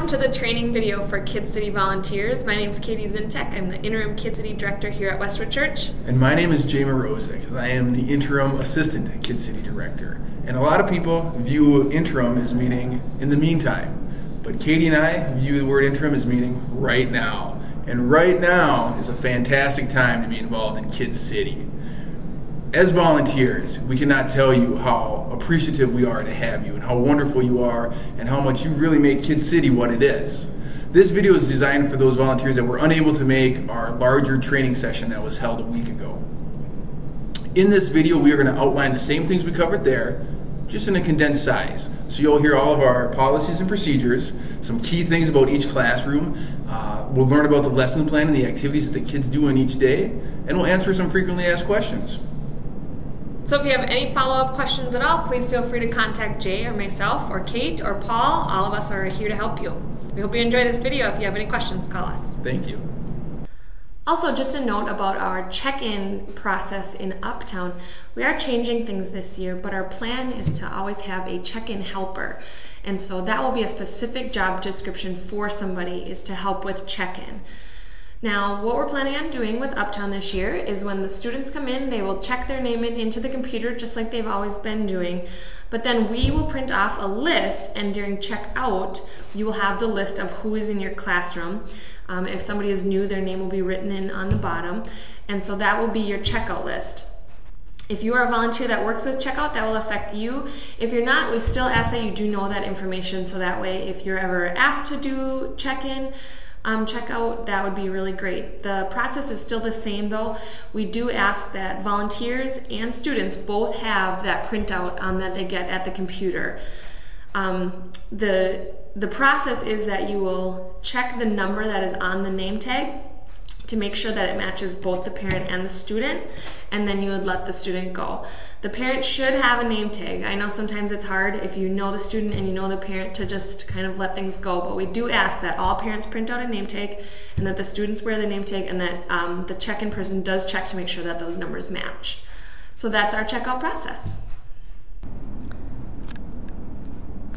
Welcome to the training video for Kid City volunteers. My name is KIDCITY. I'm the interim Kid City director here at Westwood Church. And my name is Jay Morozic. I am the interim assistant Kid City director. And a lot of people view interim as meaning in the meantime. But Katie and I view the word interim as meaning right now. And right now is a fantastic time to be involved in Kid City. As volunteers, we cannot tell you how appreciative we are to have you and how wonderful you are and how much you really make Kid City what it is. This video is designed for those volunteers that were unable to make our larger training session that was held a week ago. In this video, we are going to outline the same things we covered there, just in a condensed size. So you'll hear all of our policies and procedures, some key things about each classroom. We'll learn about the lesson plan and the activities that the kids do in each day, and we'll answer some frequently asked questions. So if you have any follow-up questions at all, please feel free to contact Jay or myself or Kate or Paul. All of us are here to help you. We hope you enjoy this video. If you have any questions, call us. Thank you. Also, just a note about our check-in process in Uptown. We are changing things this year, but our plan is to always have a check-in helper. And so that will be a specific job description for somebody, is to help with check-in. Now, what we're planning on doing with Uptown this year is when the students come in, they will check their name into the computer just like they've always been doing. But then we will print off a list, and during checkout, you will have the list of who is in your classroom. If somebody is new, their name will be written in on the bottom. And so that will be your checkout list. If you are a volunteer that works with checkout, that will affect you. If you're not, we still ask that you do know that information, so that way if you're ever asked to do check-in, checkout, that would be really great. The process is still the same though. We do ask that volunteers and students both have that printout that they get at the computer. The process is that you will check the number that is on the name tag to make sure that it matches both the parent and the student, and then you would let the student go. The parent should have a name tag. I know sometimes it's hard if you know the student and you know the parent to just kind of let things go, but we do ask that all parents print out a name tag and that the students wear the name tag, and that the check-in person does check to make sure that those numbers match. So that's our checkout process.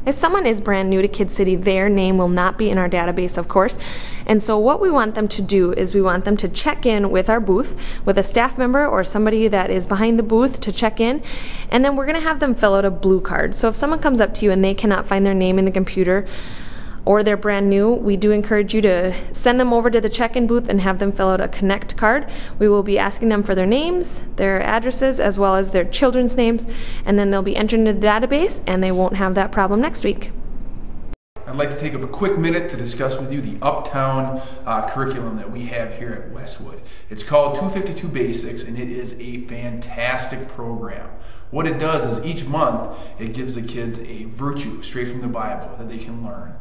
If someone is brand new to Kid City, their name will not be in our database, of course. And so what we want them to do is we want them to check in with our booth, with a staff member or somebody that is behind the booth to check in. And then we're going to have them fill out a blue card. So if someone comes up to you and they cannot find their name in the computer, or they're brand new, we do encourage you to send them over to the check-in booth and have them fill out a connect card. We will be asking them for their names, their addresses, as well as their children's names, and then they'll be entered into the database and they won't have that problem next week. I'd like to take up a quick minute to discuss with you the Uptown curriculum that we have here at Westwood. It's called 252 Basics, and it is a fantastic program. What it does is each month it gives the kids a virtue straight from the Bible that they can learn.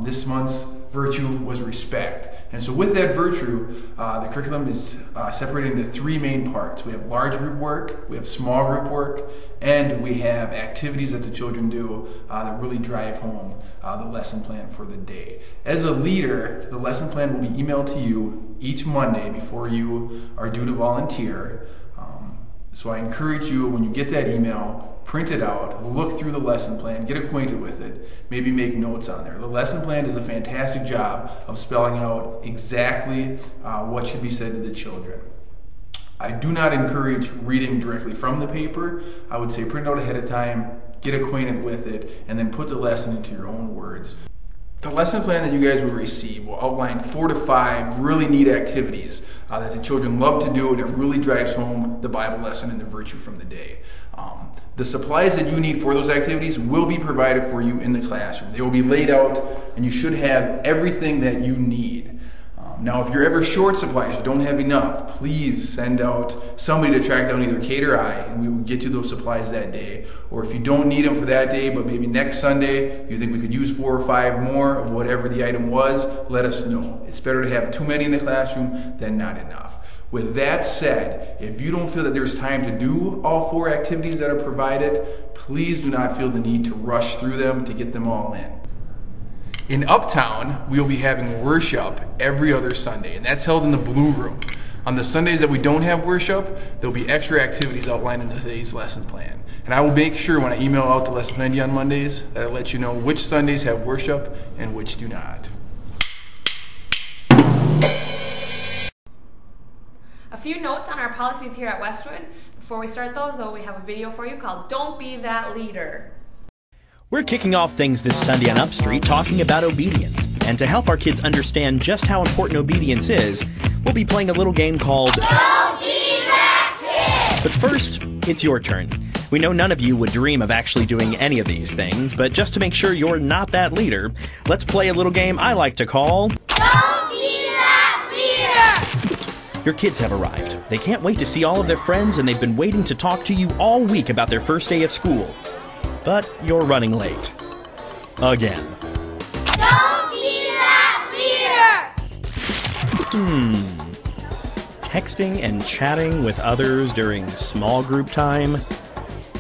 This month's virtue was respect. And so with that virtue, the curriculum is separated into three main parts. We have large group work, we have small group work, and we have activities that the children do that really drive home the lesson plan for the day. As a leader, the lesson plan will be emailed to you each Monday before you are due to volunteer. So I encourage you, when you get that email, print it out, look through the lesson plan, get acquainted with it, maybe make notes on there. The lesson plan does a fantastic job of spelling out exactly what should be said to the children. I do not encourage reading directly from the paper. I would say print it out ahead of time, get acquainted with it, and then put the lesson into your own words. The lesson plan that you guys will receive will outline 4 to 5 really neat activities that the children love to do, and it really drives home the Bible lesson and the virtue from the day. The supplies that you need for those activities will be provided for you in the classroom. They will be laid out, and you should have everything that you need. Now, if you're ever short supplies, you don't have enough, please send out somebody to track down either Kate or I, and we will get you those supplies that day. Or if you don't need them for that day, but maybe next Sunday, you think we could use 4 or 5 more of whatever the item was, let us know. It's better to have too many in the classroom than not enough. With that said, if you don't feel that there's time to do all 4 activities that are provided, please do not feel the need to rush through them to get them all in. In Uptown, we'll be having worship every other Sunday, and that's held in the Blue Room. On the Sundays that we don't have worship, there'll be extra activities outlined in today's lesson plan. And I will make sure when I email out the lesson plan on Mondays that I let you know which Sundays have worship and which do not. A few notes on our policies here at Westwood. Before we start those, though, we have a video for you called Don't Be That Leader. We're kicking off things this Sunday on Upstreet talking about obedience. And to help our kids understand just how important obedience is, we'll be playing a little game called Don't Be That Kid! But first, it's your turn. We know none of you would dream of actually doing any of these things, but just to make sure you're not that leader, let's play a little game I like to call Don't Be That Leader! Your kids have arrived. They can't wait to see all of their friends, and they've been waiting to talk to you all week about their first day of school. But you're running late. Again. Don't be that leader! Texting and chatting with others during small group time?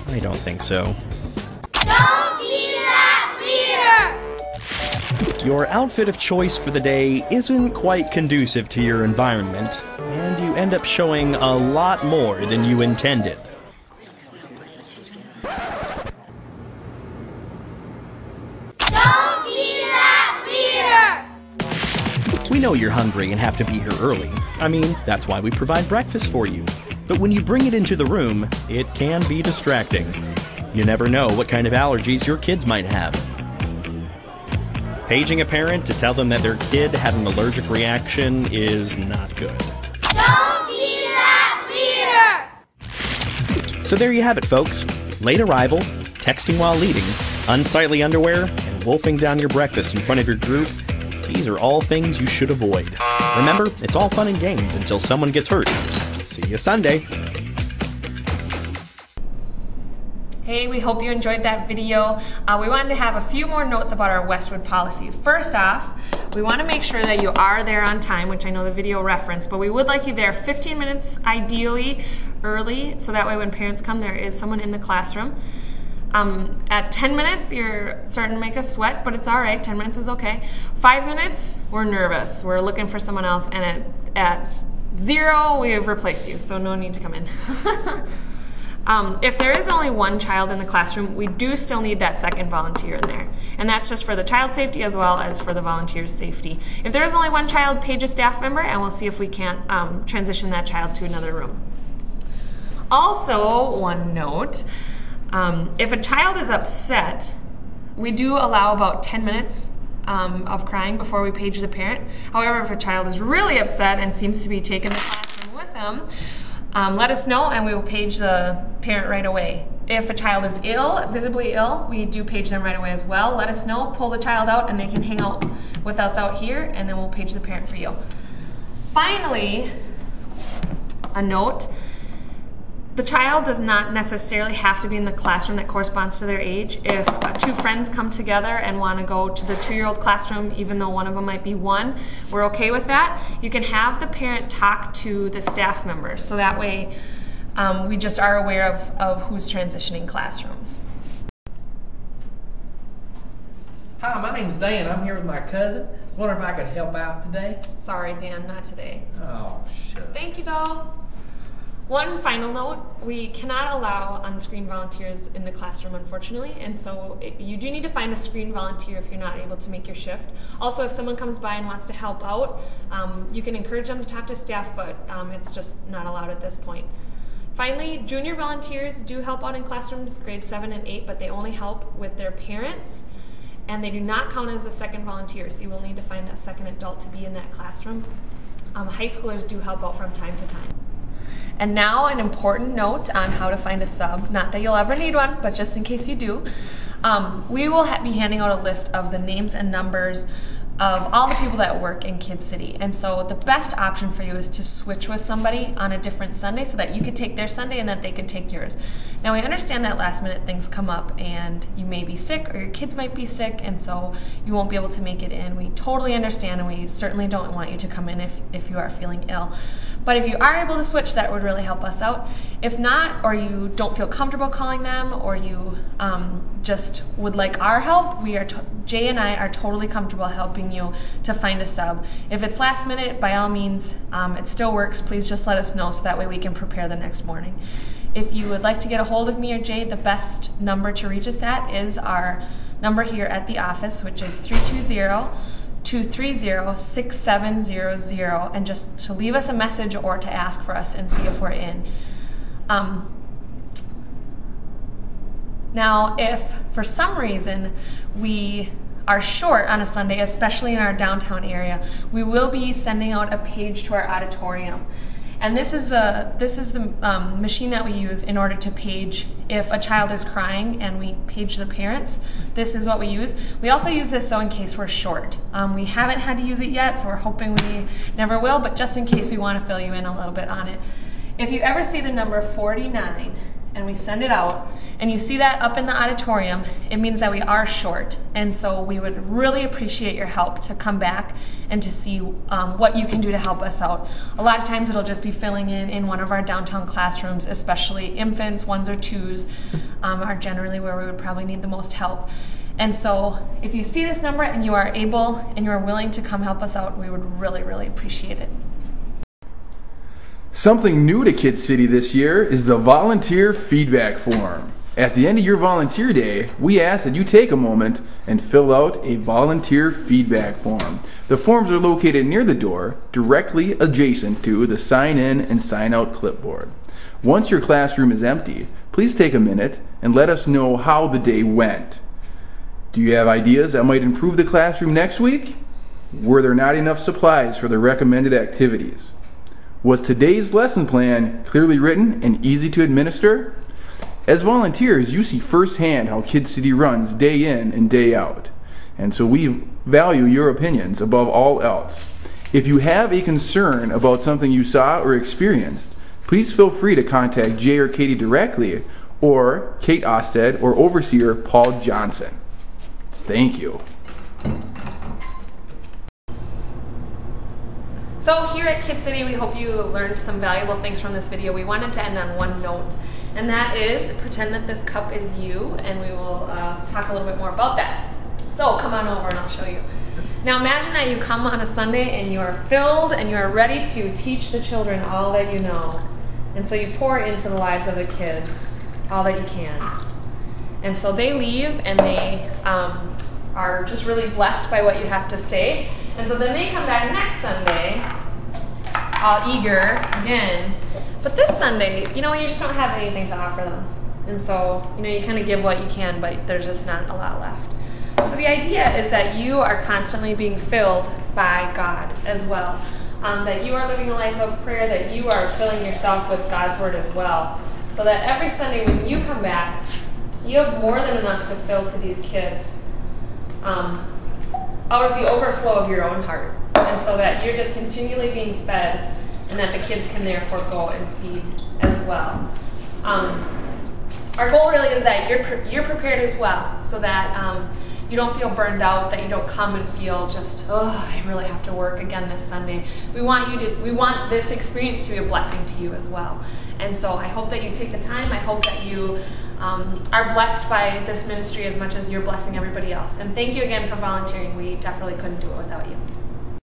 I don't think so. Don't be that leader! Your outfit of choice for the day isn't quite conducive to your environment, and you end up showing a lot more than you intended. Don't be that leader! We know you're hungry and have to be here early. I mean, that's why we provide breakfast for you. But when you bring it into the room, it can be distracting. You never know what kind of allergies your kids might have. Paging a parent to tell them that their kid had an allergic reaction is not good. Don't be that leader! So there you have it, folks. Late arrival, texting while eating, unsightly underwear, and wolfing down your breakfast in front of your group. These are all things you should avoid. Remember, it's all fun and games until someone gets hurt. See you Sunday. Hey, we hope you enjoyed that video. We wanted to have a few more notes about our Westwood policies. First off, we want to make sure that you are there on time, which I know the video referenced, but we would like you there 15 minutes ideally early, so that way when parents come, there is someone in the classroom. At 10 minutes, you're starting to make us sweat, but it's all right. 10 minutes is okay. 5 minutes, we're nervous. We're looking for someone else, and at 0, we've replaced you, so no need to come in. If there is only one child in the classroom, we do still need that second volunteer in there. And that's just for the child's safety as well as for the volunteer's safety. If there is only one child, page a staff member, and we'll see if we can't transition that child to another room. Also, one note, if a child is upset, we do allow about 10 minutes of crying before we page the parent. However, if a child is really upset and seems to be taking the classroom with them, let us know and we will page the parent right away. If a child is ill, visibly ill, we do page them right away as well. Let us know, pull the child out, and they can hang out with us out here, and then we'll page the parent for you. Finally, a note. The child does not necessarily have to be in the classroom that corresponds to their age. If two friends come together and want to go to the 2-year-old classroom, even though one of them might be 1, we're okay with that. You can have the parent talk to the staff member, so that way we just are aware of who's transitioning classrooms. Hi, my name's Dan. I'm here with my cousin. I was wondering if I could help out today. Sorry, Dan, not today. Oh, shucks. Thank you, though. One final note, we cannot allow unscreened volunteers in the classroom, unfortunately, and so you do need to find a screened volunteer if you're not able to make your shift. Also, if someone comes by and wants to help out, you can encourage them to talk to staff, but it's just not allowed at this point. Finally, junior volunteers do help out in classrooms, grades 7 and 8, but they only help with their parents, and they do not count as the second volunteer, so you will need to find a second adult to be in that classroom. High schoolers do help out from time to time. And now an important note on how to find a sub. Not that you'll ever need one, but just in case you do. We will be handing out a list of the names and numbers of all the people that work in Kid City. And so the best option for you is to switch with somebody on a different Sunday so that you could take their Sunday and that they could take yours. Now we understand that last minute things come up and you may be sick or your kids might be sick and so you won't be able to make it in. We totally understand and we certainly don't want you to come in if you are feeling ill. But if you are able to switch, that would really help us out. If not, or you don't feel comfortable calling them, or you just would like our help, Jay and I are totally comfortable helping asking you to find a sub. If it's last minute, by all means, it still works. Please just let us know so that way we can prepare the next morning. If you would like to get a hold of me or Jay, the best number to reach us at is our number here at the office, which is 320-230-6700, and just to leave us a message or to ask for us and see if we're in. Now, if for some reason we are short on a Sunday, especially in our downtown area, we will be sending out a page to our auditorium. And this is the machine that we use in order to page if a child is crying, and we page the parents. This is what we use. We also use this though in case we're short. We haven't had to use it yet, so we're hoping we never will, but just in case, we want to fill you in a little bit on it. If you ever see the number 49 and we send it out, and you see that up in the auditorium, it means that we are short. And so we would really appreciate your help to come back and to see what you can do to help us out. A lot of times it'll just be filling in one of our downtown classrooms, especially infants, 1s or 2s are generally where we would probably need the most help. And so if you see this number and you are able and you are willing to come help us out, we would really, really appreciate it. Something new to Kid City this year is the volunteer feedback form. At the end of your volunteer day, we ask that you take a moment and fill out a volunteer feedback form. The forms are located near the door, directly adjacent to the sign in and sign out clipboard. Once your classroom is empty, please take a minute and let us know how the day went. Do you have ideas that might improve the classroom next week? Were there not enough supplies for the recommended activities? Was today's lesson plan clearly written and easy to administer? As volunteers, you see firsthand how Kid City runs day in and day out. And so we value your opinions above all else. If you have a concern about something you saw or experienced, please feel free to contact Jay or Katie directly, or Kate Osted or Overseer Paul Johnson. Thank you. So here at Kid City, we hope you learned some valuable things from this video. We wanted to end on one note, and that is pretend that this cup is you, and we will talk a little bit more about that. So come on over and I'll show you. Now imagine that you come on a Sunday and you are filled and you are ready to teach the children all that you know. And so you pour into the lives of the kids all that you can. And so they leave and they are just really blessed by what you have to say. And so then they come back next Sunday, all eager again. But this Sunday, you just don't have anything to offer them. And so, you kind of give what you can, but there's just not a lot left. So the idea is that you are constantly being filled by God as well. That you are living a life of prayer, that you are filling yourself with God's Word as well. So that every Sunday when you come back, you have more than enough to fill to these kids. Out of the overflow of your own heart, and so that you're just continually being fed, and that the kids can therefore go and feed as well. Our goal really is that you're prepared as well, so that you don't feel burned out, that you don't come and feel just, oh, I really have to work again this Sunday. We want this experience to be a blessing to you as well. And so I hope that you take the time. I hope that you are blessed by this ministry as much as you're blessing everybody else. And thank you again for volunteering. We definitely couldn't do it without you.